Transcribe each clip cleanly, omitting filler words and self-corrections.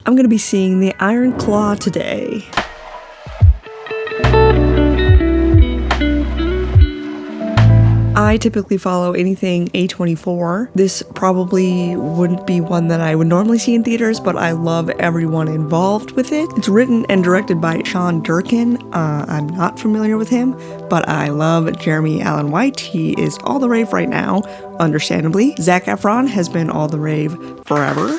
I'm gonna be seeing The Iron Claw today. I typically follow anything A24. This probably wouldn't be one that I would normally see in theaters, but I love everyone involved with it. It's written and directed by Sean Durkin. I'm not familiar with him, but I love Jeremy Allen White. He is all the rave right now, understandably. Zac Efron has been all the rave forever.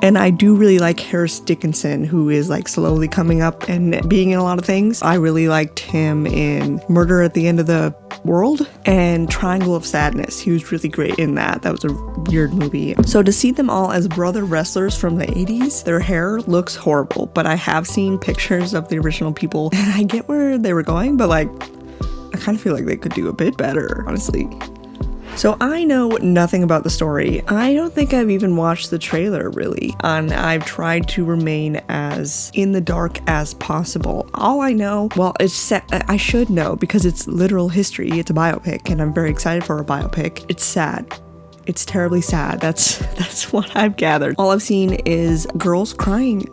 And I do really like Harris Dickinson, who is like slowly coming up and being in a lot of things. I really liked him in Murder at the End of the World and Triangle of Sadness. He was really great in that. That was a weird movie. So to see them all as brother wrestlers from the 80s, their hair looks horrible, but I have seen pictures of the original people and I get where they were going, but like, I kind of feel like they could do a bit better, honestly. So I know nothing about the story. I don't think I've even watched the trailer, really. And I've tried to remain as in the dark as possible. All I know, well, I should know because it's literal history. It's a biopic, and I'm very excited for a biopic. It's sad. It's terribly sad. That's what I've gathered. All I've seen is girls crying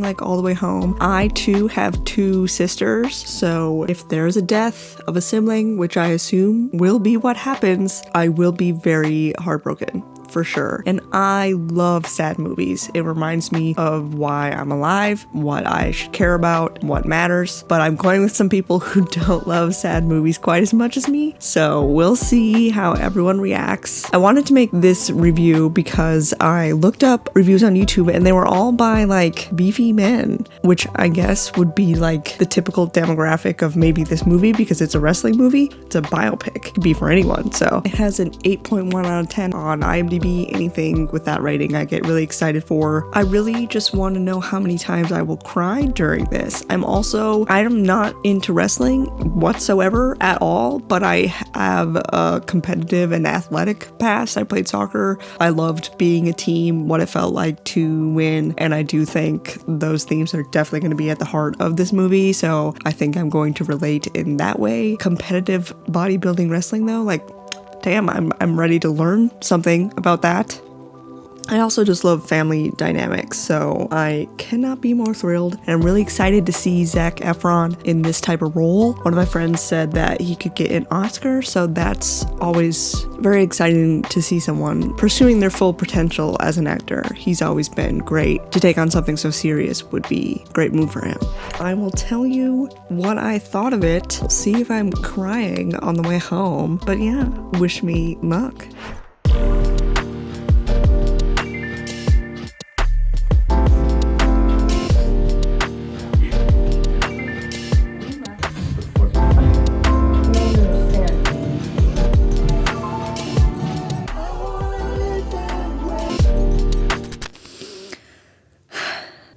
like all the way home. I too have 2 sisters, so if there's a death of a sibling, which I assume will be what happens, I will be very heartbroken. For sure. And I love sad movies. It reminds me of why I'm alive, what I should care about, what matters. But I'm going with some people who don't love sad movies quite as much as me. So we'll see how everyone reacts. I wanted to make this review because I looked up reviews on YouTube and they were all by like beefy men, which I guess would be like the typical demographic of maybe this movie because it's a wrestling movie. It's a biopic. It could be for anyone. So it has an 8.1 out of 10 on IMDb. Anything with that rating I get really excited for. I really just want to know how many times I will cry during this. I'm not into wrestling whatsoever at all, but I have a competitive and athletic past. I played soccer. I loved being a team, what it felt like to win, and I do think those themes are definitely going to be at the heart of this movie, so I think I'm going to relate in that way. Competitive bodybuilding wrestling though, like damn, I'm ready to learn something about that. I also just love family dynamics, so I cannot be more thrilled. And I'm really excited to see Zac Efron in this type of role. One of my friends said that he could get an Oscar, so that's always very exciting to see someone pursuing their full potential as an actor. He's always been great. To take on something so serious would be a great move for him. I will tell you what I thought of it. See if I'm crying on the way home. But yeah, wish me luck.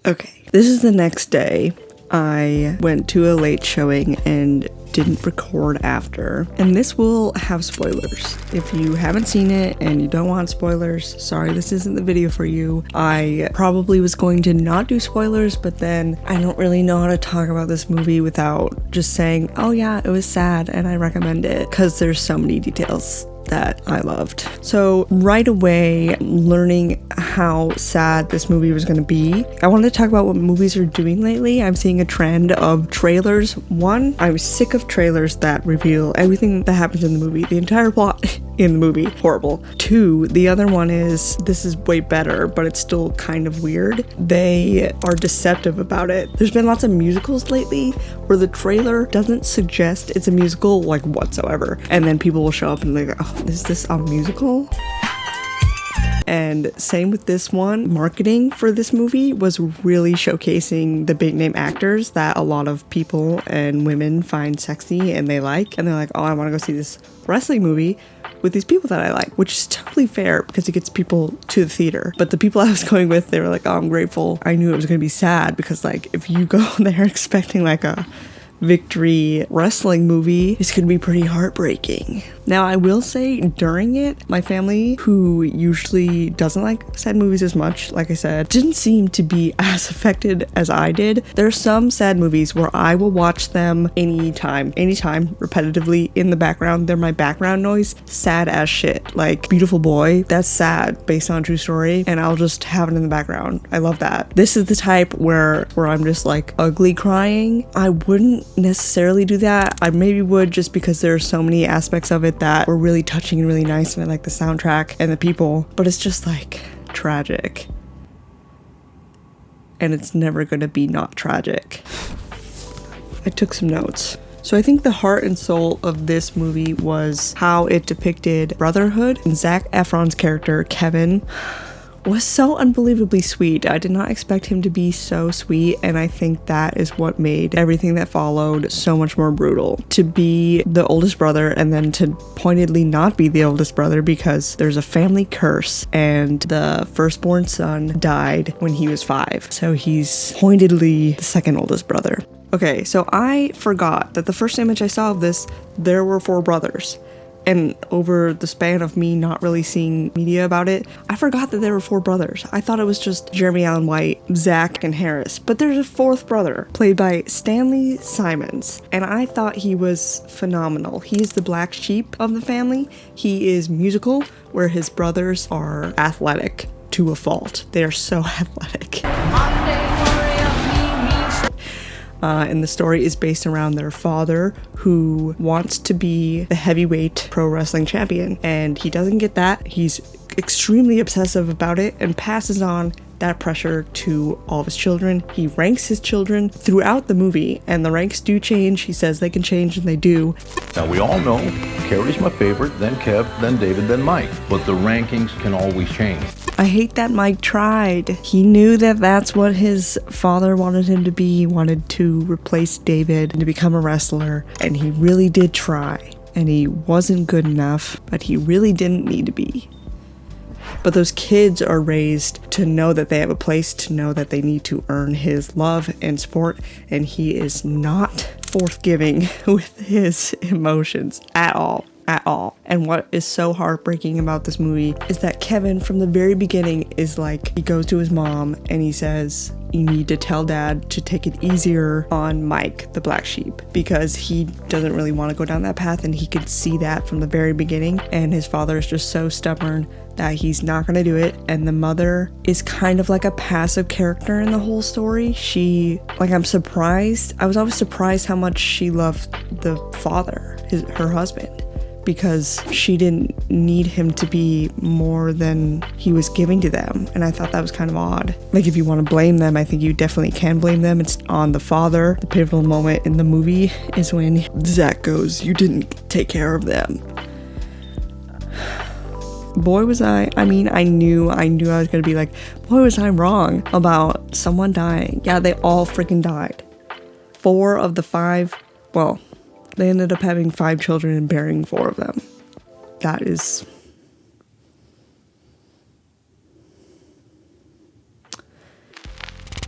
Okay, this is the next day. I went to a late showing and didn't record after. And this will have spoilers. If you haven't seen it and you don't want spoilers, sorry, this isn't the video for you. I probably was going to not do spoilers, but then I don't really know how to talk about this movie without just saying, oh yeah, it was sad and I recommend it, because there's so many details that I loved. So right away, learning how sad this movie was going to be, I wanted to talk about what movies are doing lately. I'm seeing a trend of trailers. One, I'm sick of trailers that reveal everything that happens in the movie, the entire plot in the movie. Horrible. Two, the other one is, this is way better, but it's still kind of weird. They are deceptive about it. There's been lots of musicals lately where the trailer doesn't suggest it's a musical like whatsoever. And then people will show up and they're like, oh, is this a musical? And same with this one. Marketing for this movie was really showcasing the big name actors that a lot of people and women find sexy and they like. And they're like, oh, I want to go see this wrestling movie with these people that I like, which is totally fair because it gets people to the theater. But the people I was going with, they were like, oh, I'm grateful. I knew it was going to be sad because like if you go there expecting like a victory wrestling movie is going to be pretty heartbreaking. Now, I will say during it, my family, who usually doesn't like sad movies as much, like I said, didn't seem to be as affected as I did. There are some sad movies where I will watch them anytime, repetitively in the background. They're my background noise, sad as shit. Like Beautiful Boy, that's sad, based on a true story, and I'll just have it in the background. I love that. This is the type where I'm just like ugly crying. I wouldn't necessarily do that. I maybe would, just because there are so many aspects of it that were really touching and really nice, and I like the soundtrack and the people, but it's just like tragic. And it's never gonna be not tragic. I took some notes. So I think the heart and soul of this movie was how it depicted brotherhood, and Zac Efron's character, Kevin, was so unbelievably sweet. I did not expect him to be so sweet, and I think that is what made everything that followed so much more brutal. To be the oldest brother and then to pointedly not be the oldest brother because there's a family curse and the firstborn son died when he was 5. So he's pointedly the second oldest brother. Okay, so I forgot that the first image I saw of this, there were 4 brothers. And over the span of me not really seeing media about it, I forgot that there were 4 brothers. I thought it was just Jeremy Allen White, Zach, and Harris. But there's a 4th brother, played by Stanley Simons. And I thought he was phenomenal. He is the black sheep of the family. He is musical, where his brothers are athletic to a fault. They are so athletic. And the story is based around their father, who wants to be the heavyweight pro wrestling champion, and he doesn't get that. He's extremely obsessive about it and passes on that pressure to all of his children. He ranks his children throughout the movie, and the ranks do change. He says they can change, and they do. Now, we all know Carrie's my favorite, then Kev, then David, then Mike, but the rankings can always change. I hate that Mike tried. He knew that that's what his father wanted him to be. He wanted to replace David and to become a wrestler, and he really did try. And he wasn't good enough, but he really didn't need to be. But those kids are raised to know that they have a place, to know that they need to earn his love and support, and he is not forthgiving with his emotions at all. And what is so heartbreaking about this movie is that Kevin, from the very beginning, is like, he goes to his mom and he says, you need to tell dad to take it easier on Mike, the black sheep, because he doesn't really want to go down that path, and he could see that from the very beginning, and his father is just so stubborn that he's not going to do it. And the mother is kind of like a passive character in the whole story. I'm surprised. I was always surprised how much she loved the father, her husband, because she didn't need him to be more than he was giving to them. And I thought that was kind of odd. Like, if you want to blame them, I think you definitely can blame them. It's on the father. The pivotal moment in the movie is when Zach goes, you didn't take care of them. Boy was I knew I was gonna be like, boy was I wrong about someone dying. Yeah, they all freaking died. 4 of the 5, well, they ended up having 5 children and burying 4 of them. That is...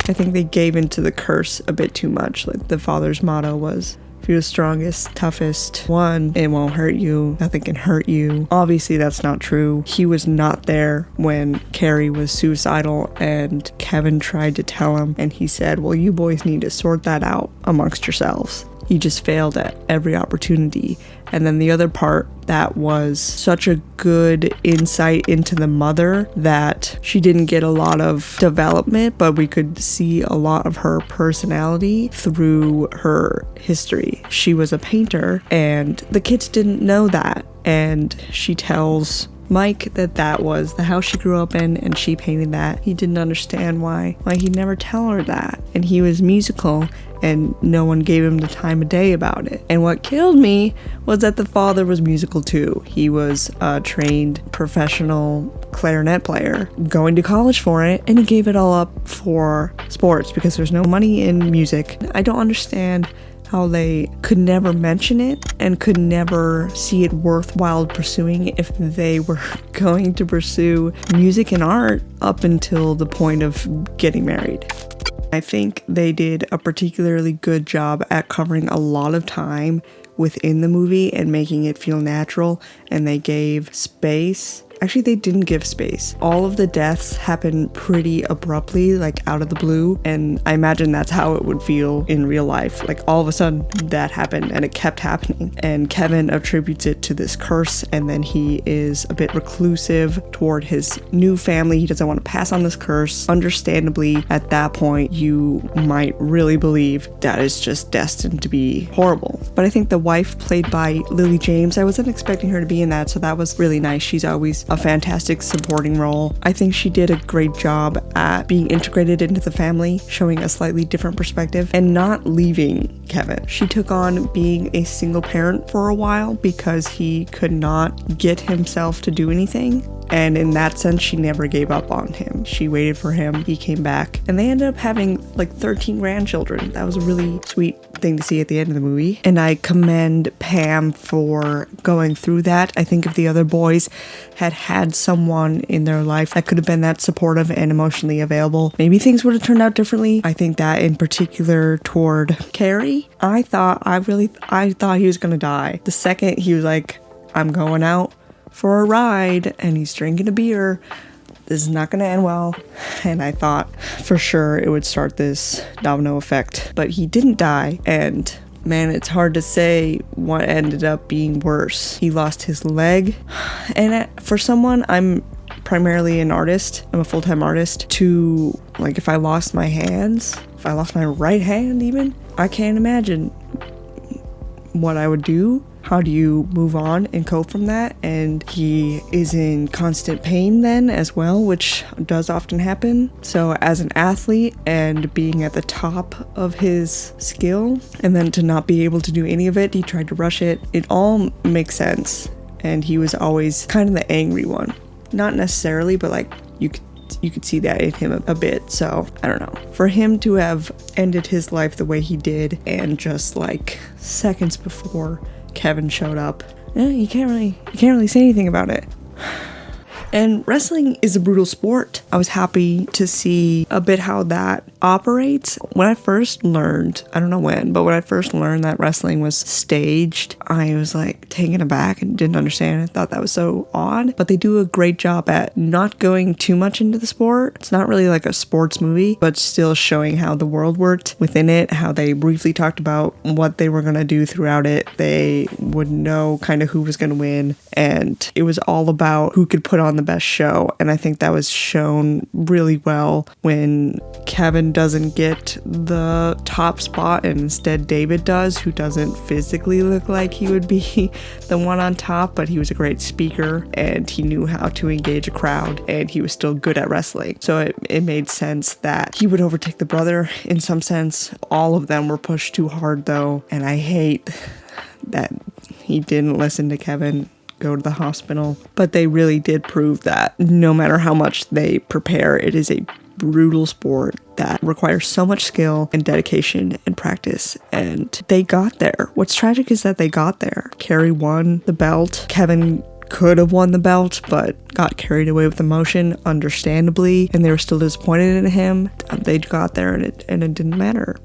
I think they gave into the curse a bit too much. Like, the father's motto was, if you're the strongest, toughest one, it won't hurt you. Nothing can hurt you. Obviously, that's not true. He was not there when Carrie was suicidal and Kevin tried to tell him, and he said, well, you boys need to sort that out amongst yourselves. He just failed at every opportunity. And then the other part that was such a good insight into the mother, that she didn't get a lot of development, but we could see a lot of her personality through her history. She was a painter, and the kids didn't know that. And she tells Mike that was the house she grew up in, and she painted that. He didn't understand why he'd never tell her that. And he was musical, and no one gave him the time of day about it. And what killed me was that the father was musical too. He was a trained professional clarinet player, going to college for it, and he gave it all up for sports because there's no money in music. I don't understand how they could never mention it and could never see it worthwhile pursuing if they were going to pursue music and art up until the point of getting married. I think they did a particularly good job at covering a lot of time within the movie and making it feel natural, and they gave space. Actually, they didn't give space. All of the deaths happen pretty abruptly, like out of the blue, and I imagine that's how it would feel in real life. Like all of a sudden that happened and it kept happening. And Kevin attributes it to this curse, and then he is a bit reclusive toward his new family. He doesn't want to pass on this curse. Understandably, at that point, you might really believe that is just destined to be horrible. But I think the wife, played by Lily James, I wasn't expecting her to be in that, so that was really nice. She's always a fantastic supporting role. I think she did a great job at being integrated into the family, showing a slightly different perspective and not leaving Kevin. She took on being a single parent for a while because he could not get himself to do anything. And in that sense, she never gave up on him. She waited for him, he came back, and they ended up having like 13 grandchildren. That was a really sweet thing to see at the end of the movie. And I commend Pam for going through that. I think if the other boys had someone in their life that could have been that supportive and emotionally available, maybe things would have turned out differently. I think that in particular toward Carrie, I thought he was gonna die. The second he was like, I'm going out for a ride, and he's drinking a beer, this is not going to end well. And I thought for sure it would start this domino effect, but he didn't die. And man, it's hard to say what ended up being worse. He lost his leg, and for someone, I'm primarily an artist, I'm a full-time artist, to like, if I lost my hands, if I lost my right hand even, I can't imagine what I would do. How do you move on and cope from that? And he is in constant pain then as well, which does often happen. So as an athlete and being at the top of his skill, and then to not be able to do any of it, he tried to rush it. It all makes sense. And he was always kind of the angry one. Not necessarily, but like you could see that in him a bit. So I don't know. For him to have ended his life the way he did, and just like seconds before Kevin showed up, you can't really say anything about it. And wrestling is a brutal sport. I was happy to see a bit how that operates. When I first learned, I don't know when, but when I first learned that wrestling was staged, I was like taken aback and didn't understand. I thought that was so odd, but they do a great job at not going too much into the sport. It's not really like a sports movie, but still showing how the world worked within it, how they briefly talked about what they were going to do throughout it. They would know kind of who was going to win, and it was all about who could put on the best show. And I think that was shown really well when Kevin doesn't get the top spot and instead David does, who doesn't physically look like he would be the one on top, but he was a great speaker and he knew how to engage a crowd, and he was still good at wrestling. So it made sense that he would overtake the brother in some sense. All of them were pushed too hard though, and I hate that he didn't listen to Kevin go to the hospital. But they really did prove that no matter how much they prepare, it is a brutal sport that requires so much skill and dedication and practice, and they got there. What's tragic is that they got there. Carrie won the belt. Kevin could have won the belt, but got carried away with emotion, understandably, and they were still disappointed in him. They got there, and it didn't matter.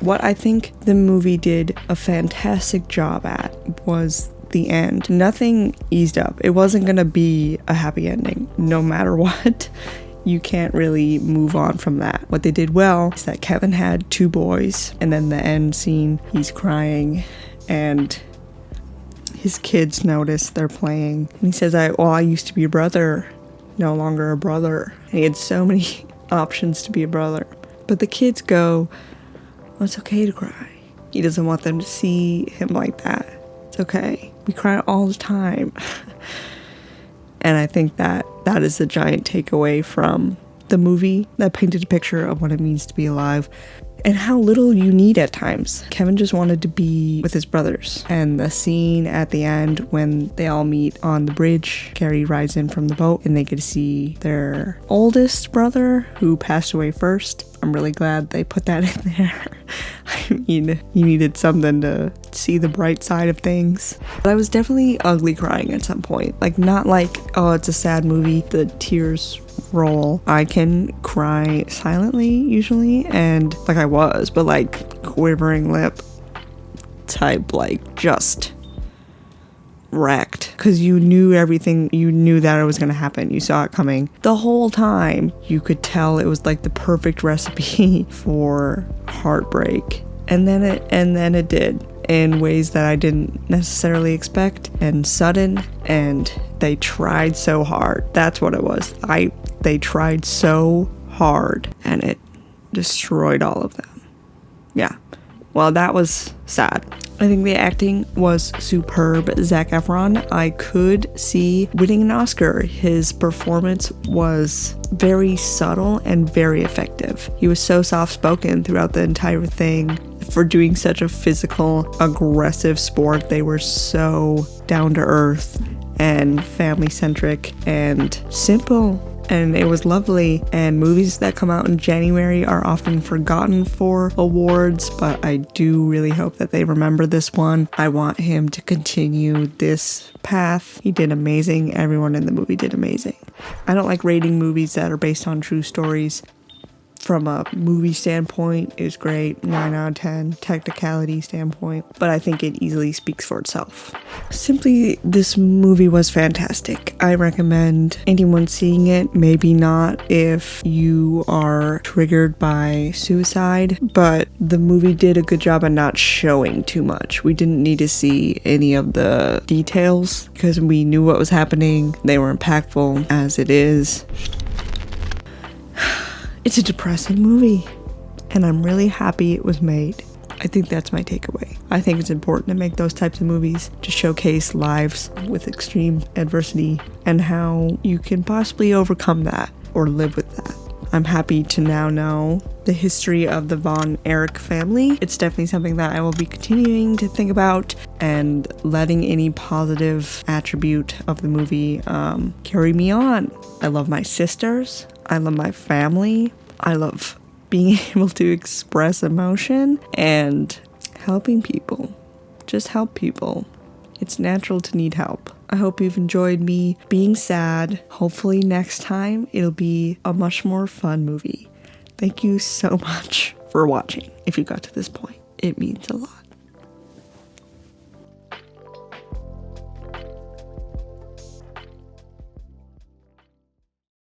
What I think the movie did a fantastic job at was the end. Nothing eased up. It wasn't gonna be a happy ending no matter what. You can't really move on from that. What they did well is that Kevin had 2 boys, and then the end scene, he's crying and his kids notice they're playing, and he says, I used to be a brother, no longer a brother. And he had so many options to be a brother, but the kids go, well, it's okay to cry. He doesn't want them to see him like that. It's okay. We cry all the time. And I think that is the giant takeaway from the movie that painted a picture of what it means to be alive and how little you need at times. Kevin just wanted to be with his brothers. And the scene at the end when they all meet on the bridge, Carrie rides in from the boat and they get to see their oldest brother who passed away first. I'm really glad they put that in there. I mean, you needed something to see the bright side of things. But I was definitely ugly crying at some point. Like, not like, oh, it's a sad movie, the tears roll. I can cry silently usually, and like I was, but like quivering lip type, like just wrecked, because you knew everything, you knew that it was going to happen, you saw it coming the whole time. You could tell it was like the perfect recipe for heartbreak, and then it did in ways that I didn't necessarily expect, and sudden, and they tried so hard. That's what it was. They tried so hard, and it destroyed all of them. Yeah. Well, that was sad. I think the acting was superb. Zac Efron, I could see winning an Oscar. His performance was very subtle and very effective. He was so soft-spoken throughout the entire thing. For doing such a physical, aggressive sport, they were so down-to-earth and family-centric and simple. And it was lovely. And movies that come out in January are often forgotten for awards, but I do really hope that they remember this one. I want him to continue this path. He did amazing. Everyone in the movie did amazing. I don't like rating movies that are based on true stories. From a movie standpoint, it was great, 9 out of 10, technicality standpoint, but I think it easily speaks for itself. Simply, this movie was fantastic. I recommend anyone seeing it, maybe not if you are triggered by suicide, but the movie did a good job at not showing too much. We didn't need to see any of the details because we knew what was happening. They were impactful as it is. It's a depressing movie, and I'm really happy it was made. I think that's my takeaway. I think it's important to make those types of movies to showcase lives with extreme adversity and how you can possibly overcome that or live with that. I'm happy to now know the history of the Von Erich family. It's definitely something that I will be continuing to think about and letting any positive attribute of the movie carry me on. I love my sisters. I love my family. I love being able to express emotion and helping people. Just help people. It's natural to need help. I hope you've enjoyed me being sad. Hopefully next time it'll be a much more fun movie. Thank you so much for watching. If you got to this point, it means a lot.